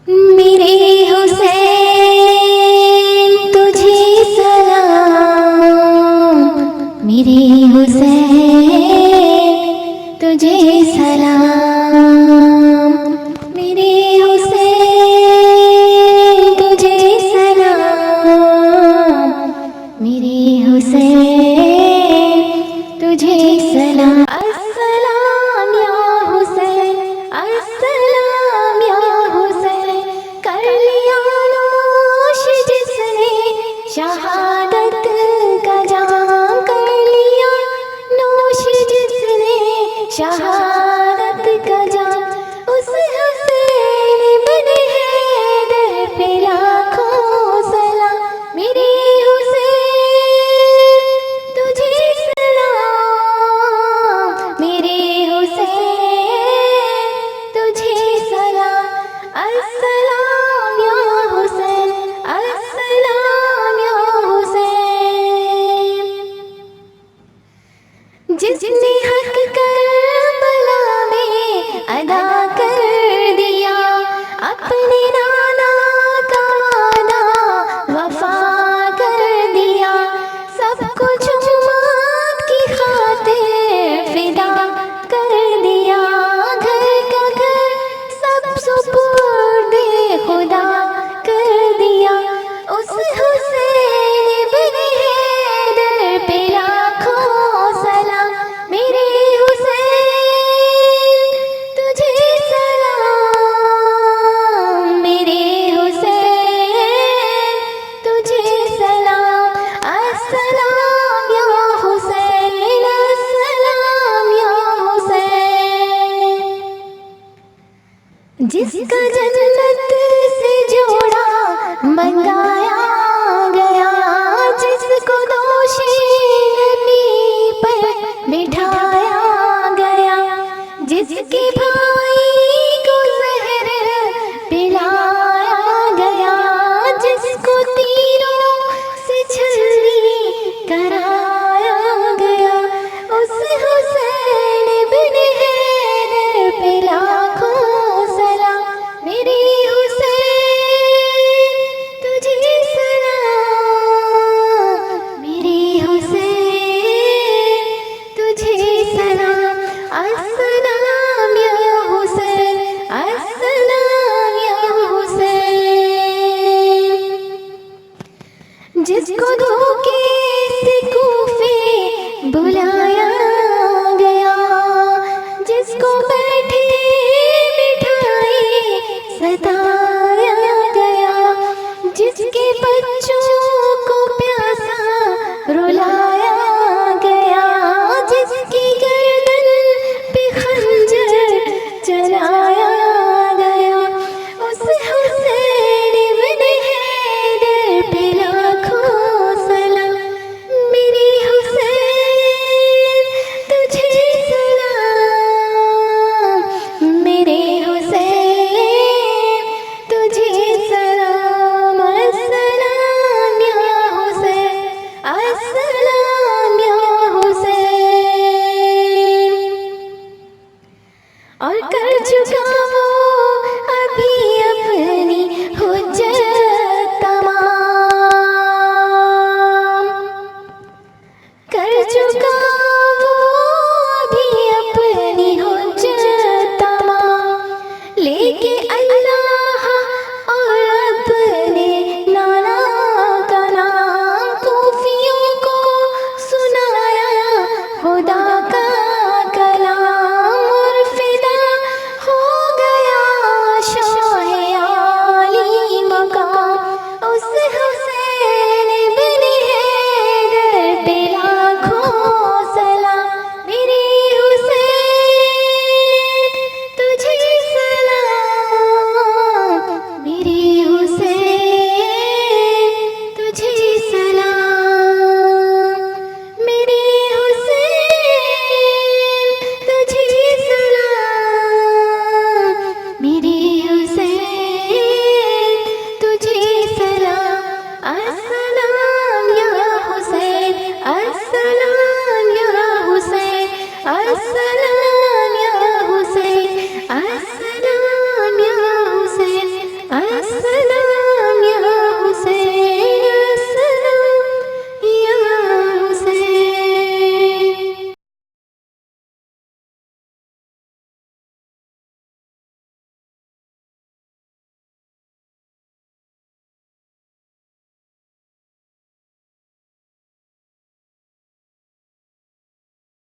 मेरे हुसैन तुझे सलाम, मेरे हुसैन तुझे सलाम, मेरे हुसैन तुझे सलाम, मेरे हुसैन तुझे सलाम। अस्सलाम या हुसैन, अस्सलाम या हुसैन, कर लिया नोश जिसने शहादत का जाम, कर लिया नोश जिसने शहादत का जाम। उस हुसैन इब्ने हैदर पे लाखों सलाम, मेरे हुसैन तुझे सलाम, मेरे हुसैन तुझे सलाम। अस्सलाम या हुसैन, अस्सलाम या हुसैन, जिसने हक करबला में अदा कर दिया, अपने नाना का वादा वफा कर दिया, सब कुछ उम्मत की खातिर फिदा कर दिया, घर का घर सब सुपुर्दे खुदा कर दिया। उस हुसैन इब्ने हैदर पे लाखों सलाम, मेरे हुसैन तुझे सलाम, मेरे हुसैन तुझे सलाम। अस्सलाम या हुसैन, अस्सलाम या हुसैन, जिसका जन्नत से जोड़ा मंगाया गया, जिसको दोषी नबी पर बिठाया गया, जिसके भाई को जहर पिलाया गया, जिसको तीरों से छलनी कराया गया, उस हुसैन इब्ने हैदर पे लाखों सलाम, मेरे हुसैन तुझे सलाम, मेरे हुसैन तुझे सलाम। अस्सलाम या हुसैन, अस्सलाम या हुसैन, जिसको धोखे से कूफे बुलाया गया, जिसको बैठे बिठाए सताया गया, जिसके बच्चों को प्यासा रुलाया गया, जिसकी गर्दन पे खंजर चलाया गया, उस हुसैन इब्ने हैदर पे लाखों सलाम, मेरे हुसैन तुझे सलाम, मेरे हुसैन तुझे सलाम। अस्सलाम या हुसैन, अस्सलाम या हुसैन, और कर चुका वो अभी अपनी हुज्जत तमाम, कर चुका वो अभी अपनी हुज्जत तमाम, लेके अल्लाह